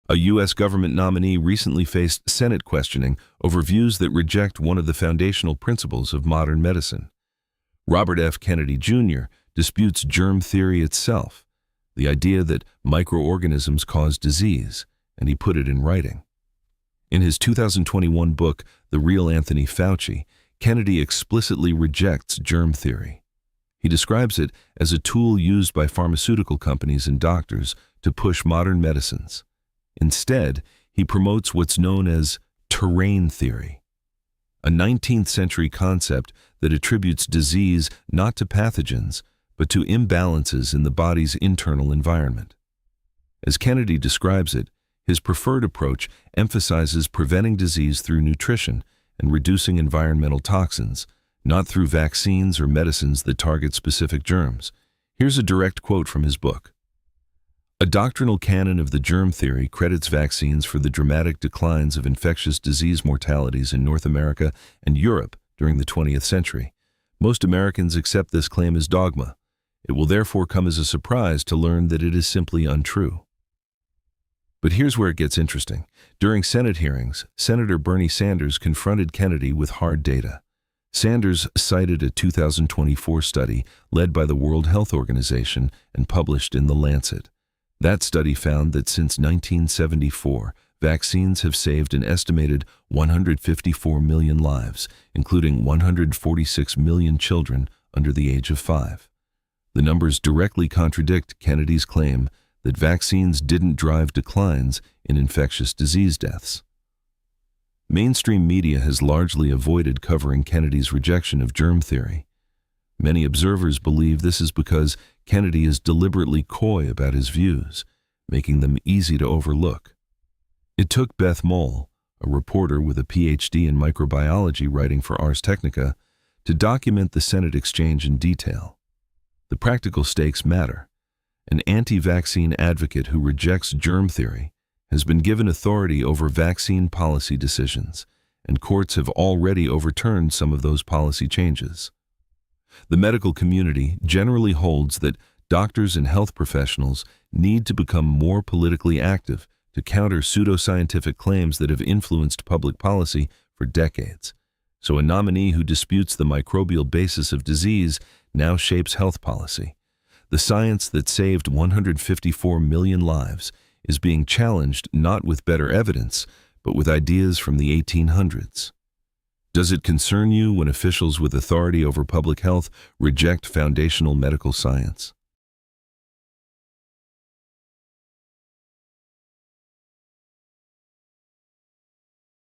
A U.S. government nominee recently faced Senate questioning over views that reject one of the foundational principles of modern medicine. Robert F. Kennedy Jr. disputes germ theory itself, the idea that microorganisms cause disease, and he put it in writing. In his 2021 book, The Real Anthony Fauci, Kennedy explicitly rejects germ theory. He describes it as a tool used by pharmaceutical companies and doctors to push modern medicines. Instead, he promotes what's known as terrain theory, a 19th century concept that attributes disease not to pathogens, but to imbalances in the body's internal environment. As Kennedy describes it, his preferred approach emphasizes preventing disease through nutrition and reducing environmental toxins, not through vaccines or medicines that target specific germs. Here's a direct quote from his book. A doctrinal canon of the germ theory credits vaccines for the dramatic declines of infectious disease mortalities in North America and Europe during the 20th century. Most Americans accept this claim as dogma. It will therefore come as a surprise to learn that it is simply untrue. But here's where it gets interesting. During Senate hearings, Senator Bernie Sanders confronted Kennedy with hard data. Sanders cited a 2024 study led by the World Health Organization and published in the Lancet. That study found that since 1974, vaccines have saved an estimated 154 million lives, including 146 million children under the age of 5. The numbers directly contradict Kennedy's claim that vaccines didn't drive declines in infectious disease deaths. Mainstream media has largely avoided covering Kennedy's rejection of germ theory. Many observers believe this is because Kennedy is deliberately coy about his views, making them easy to overlook. It took Beth Mole, a reporter with a PhD in microbiology writing for Ars Technica, to document the Senate exchange in detail. The practical stakes matter. An anti-vaccine advocate who rejects germ theory has been given authority over vaccine policy decisions, and courts have already overturned some of those policy changes. The medical community generally holds that doctors and health professionals need to become more politically active to counter pseudoscientific claims that have influenced public policy for decades. So a nominee who disputes the microbial basis of disease now shapes health policy. The science that saved 154 million lives is being challenged not with better evidence, but with ideas from the 1800s. Does it concern you when officials with authority over public health reject foundational medical science?